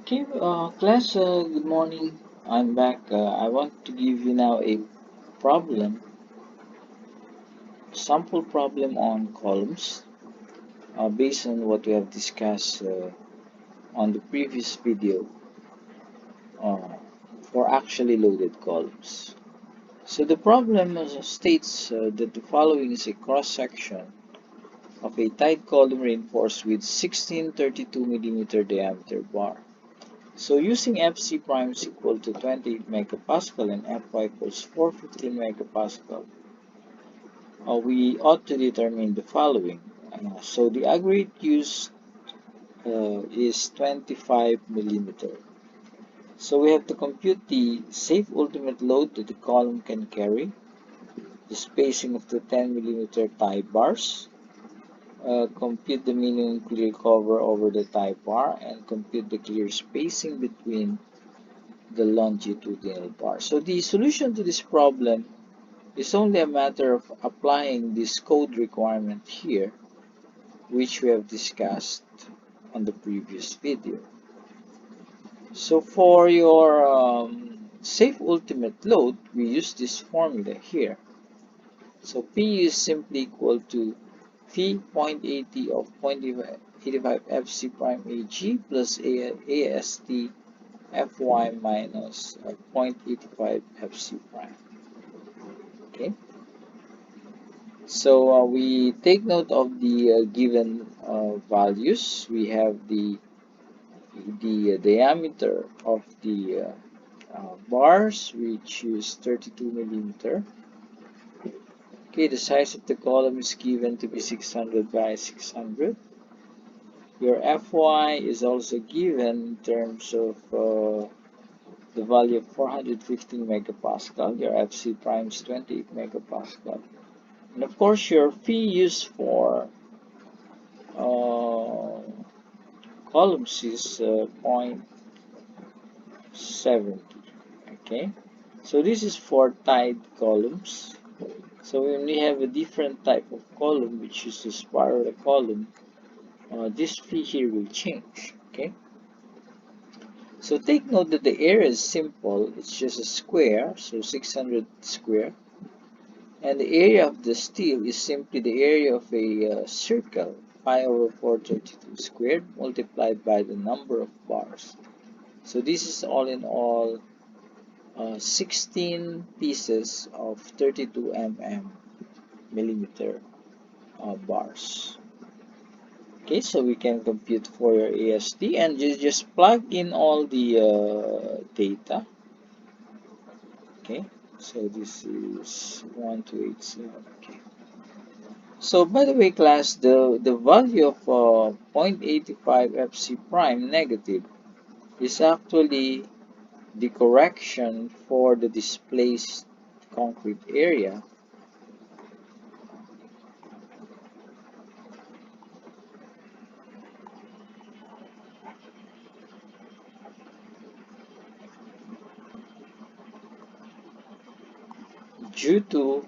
Okay, class, good morning. I'm back. I want to give you now a problem, sample problem on columns, based on what we have discussed on the previous video uh, for actually loaded columns. So the problem states that the following is a cross-section of a tight column reinforced with 1632 millimeter diameter bar. So using Fc prime is equal to 28 megapascal and Fy equals 415 megapascal, we ought to determine the following. So the aggregate used is 25 millimeter. So we have to compute the safe ultimate load that the column can carry, the spacing of the 10 millimeter tie bars, compute the minimum clear cover over the tie bar, and compute the clear spacing between the longitudinal bar. So the solution to this problem is only a matter of applying this code requirement here, which we have discussed on the previous video. So for your safe ultimate load, we use this formula here. So P is simply equal to P 0.80 of 0.85 Fc prime Ag plus AST Fy minus 0.85 Fc prime. Okay, so we take note of the given values. We have the diameter of the bars, which is 32 millimeter. Okay, the size of the column is given to be 600 by 600. Your Fy is also given in terms of the value of 415 megapascal. Your Fc prime is 28 megapascal. And of course, your phi used for uh, columns is 0.70. Okay, so this is for tied columns. So when we have a different type of column, which is the spiral column, this phi here will change. Okay, so take note that the area is simple. It's just a square, so 600 square. And the area of the steel is simply the area of a circle, pi over 432 squared, multiplied by the number of bars. So this is all in all 16 pieces of 32 millimeter bars. Okay, so we can compute for your AST and just plug in all the data. Okay, so this is 1287. Okay. So by the way, class, the value of 0.85 Fc prime negative is actually the correction for the displaced concrete area due to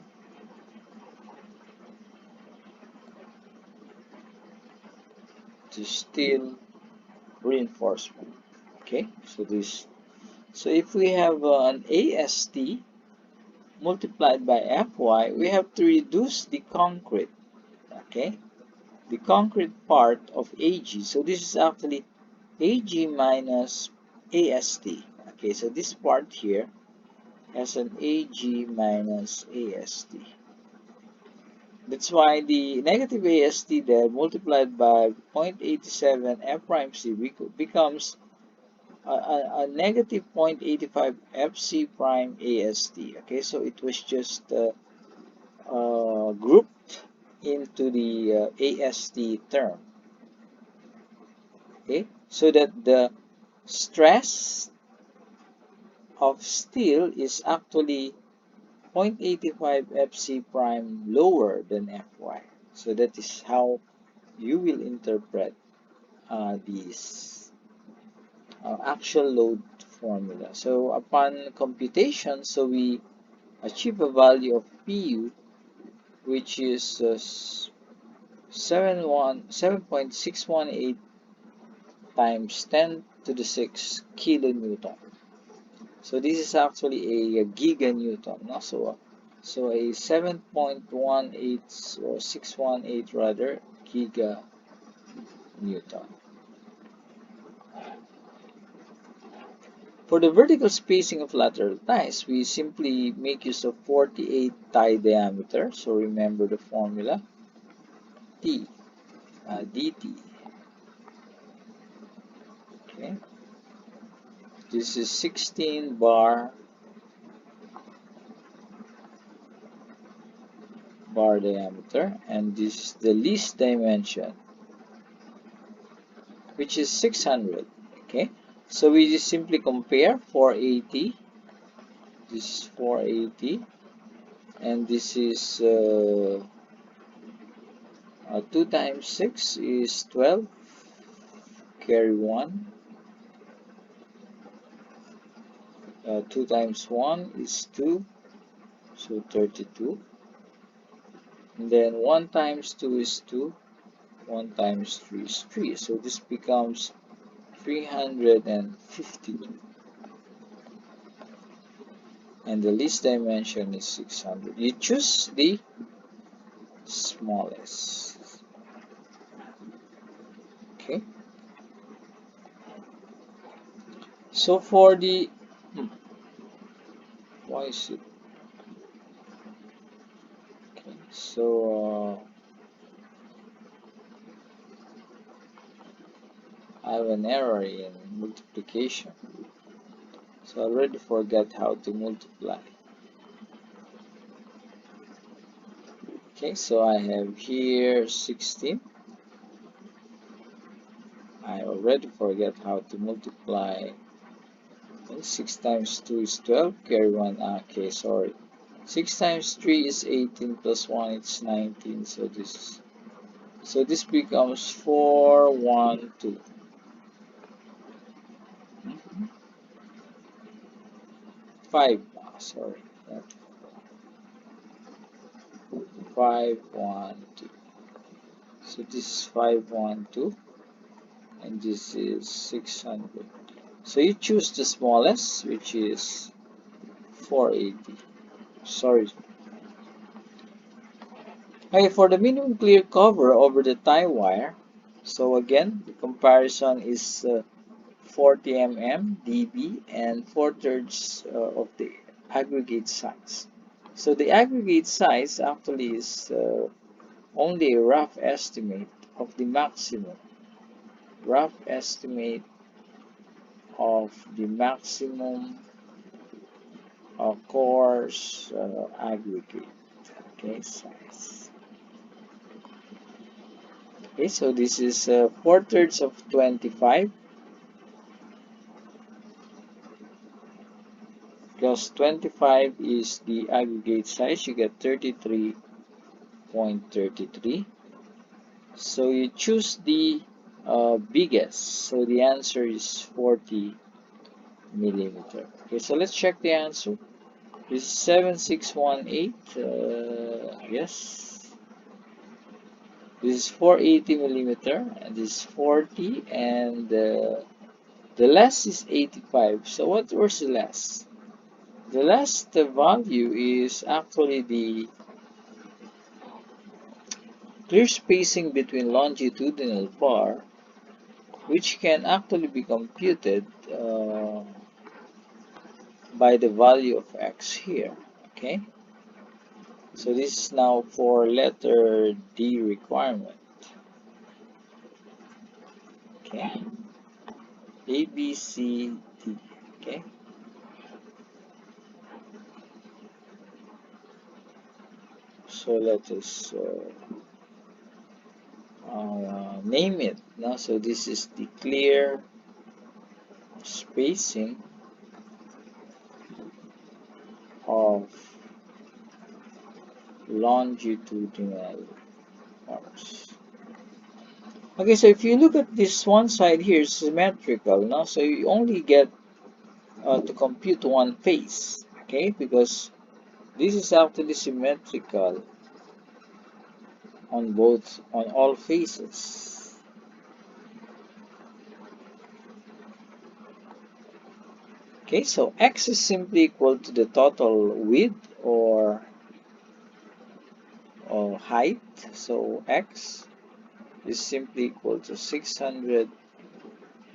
the steel reinforcement. Okay, so if we have an AST multiplied by Fy, we have to reduce the concrete. Okay, the concrete part of Ag. So this is actually Ag minus AST. Okay, so this part here has an Ag minus AST. That's why the negative AST there multiplied by 0.87 F prime C becomes a negative 0.85 FC prime AST. Okay, so it was just grouped into the AST term. Okay, so that the stress of steel is actually 0.85 Fc prime lower than Fy. So that is how you will interpret this actual load formula. So upon computation, so we achieve a value of Pu, which is 7.618 times 10 to to the 6 kilonewton. So this is actually a giganewton. No? So a 7.18 or 618 rather giganewton. For the vertical spacing of lateral ties, we simply make use of 48 tie diameter. So remember the formula, T, dt. Okay. This is 16 bar diameter, and this is the least dimension, which is 600. Okay. So we just simply compare 480. This is 480, and this is 2 times 6 is 12, carry 1, 2 times 1 is 2, so 32, and then 1 times 2 is 2, 1 times 3 is 3, so this becomes 352, and the least dimension is 600. You choose the smallest. Okay. So for the why is it okay? So I have an error in multiplication, so I already forgot how to multiply. Okay, so I have here 16. I already forget how to multiply. Okay, 6 times 2 is 12, carry 1, okay, sorry. 6 times 3 is 18, plus 1 it's 19, so this becomes 412. 5, sorry, not 512. So this is 512, and this is 600. So you choose the smallest, which is 480. Sorry. Okay, for the minimum clear cover over the tie wire, so again, the comparison is 40 mm dB and 4/3 of the aggregate size. So the aggregate size actually is only a rough estimate of the maximum. Rough estimate of the maximum coarse aggregate. Okay, size. Okay, so this is 4/3 of 25 plus 25 is the aggregate size. You get 33.33. So you choose the biggest. So the answer is 40 millimeter. Okay, so let's check the answer. This is 7618. Yes. This is 480 millimeter, and this is 40, and the less is 85. So what was the less? The last value is actually the clear spacing between longitudinal bar, which can actually be computed by the value of x here. Okay, so this is now for letter D requirement. Okay, A, B, C, D. Okay, so let us name it. Now, so this is the clear spacing of longitudinal bars. Okay, so if you look at this one side here, it's symmetrical, no? So you only get to compute one face, okay? Because this is actually symmetrical on all faces. Okay, so x is simply equal to the total width or height. So x is simply equal to 600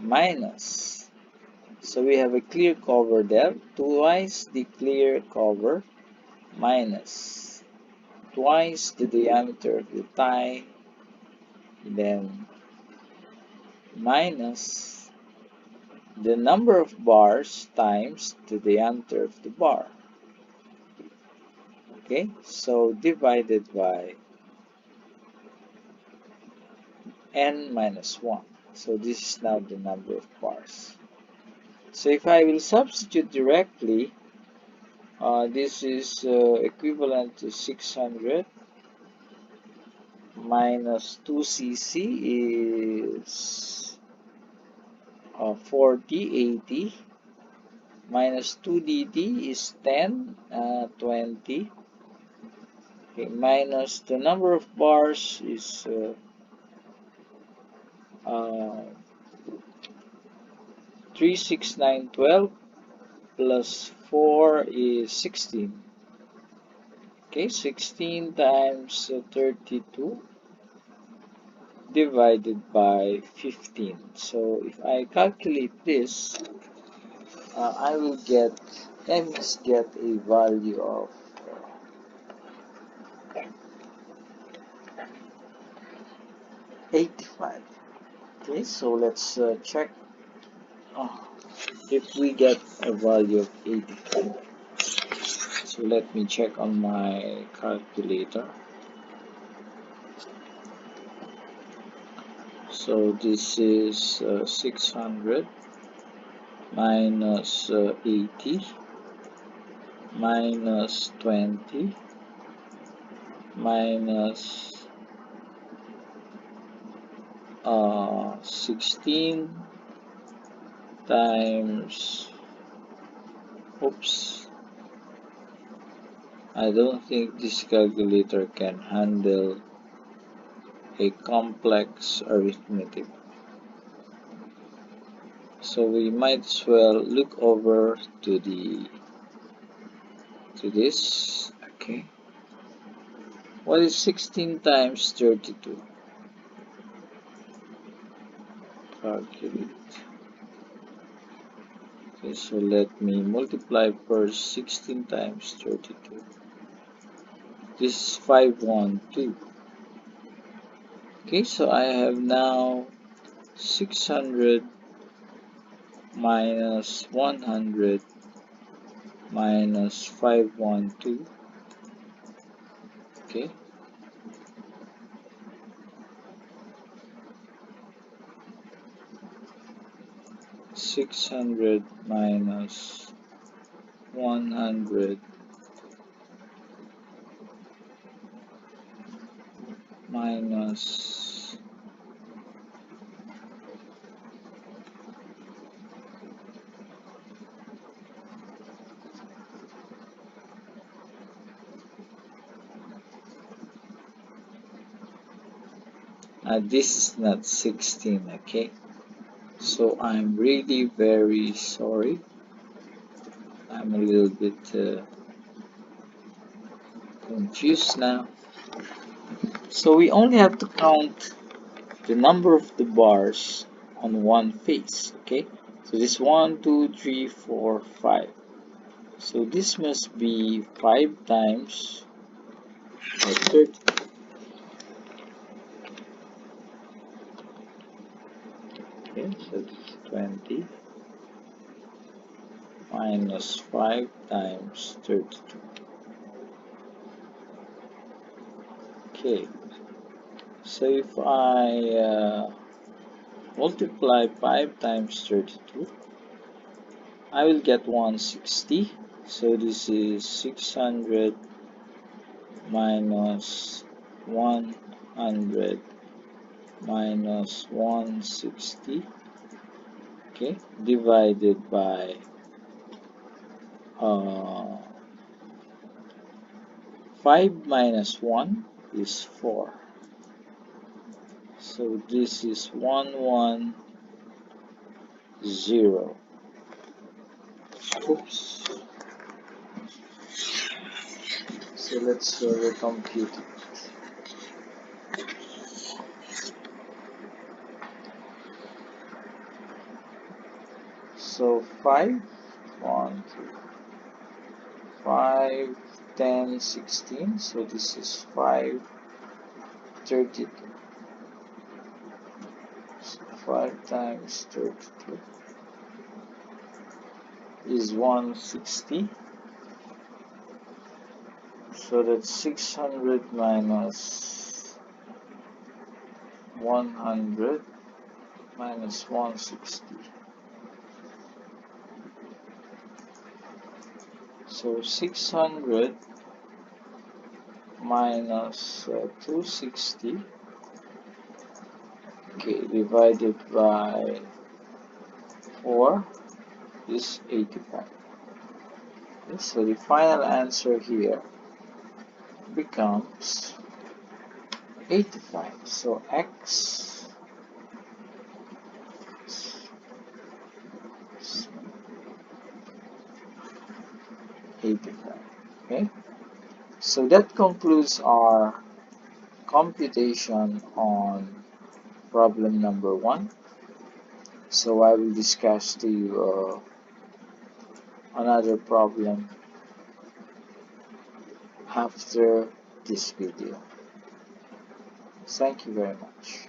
minus. So we have a clear cover there, twice the clear cover minus twice the diameter of the tie, then minus the number of bars times the diameter of the bar. Okay, so divided by n minus 1. So this is now the number of bars. So if I will substitute directly, this is equivalent to 600 minus 2cc is 40, 80, minus 2dt is 10, 20. Okay, minus the number of bars is uh, 3, 6, 9, 12 plus 4 is 16. Okay, 16 times 32 divided by 15. So if I calculate this, I must get a value of 85. Okay, so let's check if we get a value of 85. So let me check on my calculator. So this is 600 minus 80 minus 20 minus 16 times, oops, I don't think this calculator can handle a complex arithmetic. So we might as well look over to this. Okay. What is 16 times 32? Calculate. Okay, so let me multiply first 16 times 32. This is 512. Okay, so I have now 600 minus 100 minus 512. Okay, 600 minus 100 minus this is not 16. Okay, so I'm really very sorry. I'm a little bit confused now. So we only have to count the number of the bars on one face. Okay, so this 1, 2, 3, 4, 5. So this must be 5 times 30. Okay, so this is 20 minus 5 times 32. Okay, so if I multiply 5 times 32, I will get 160. So this is 600 minus 100 minus 160. Okay, divided by 5 minus 1 is 4. So this is 110. Oops. So let's recompute it. So 5, 1, 2, 5, 10, 16. So this is 5, 32. So 5 times 32 is 160. So that's 600 minus 100 minus 160. So 600 minus 260, okay, divided by 4 is 85. Okay, so the final answer here becomes 85. So x is 85. Okay, so that concludes our computation on problem number 1. So I will discuss to you another problem after this video. Thank you very much.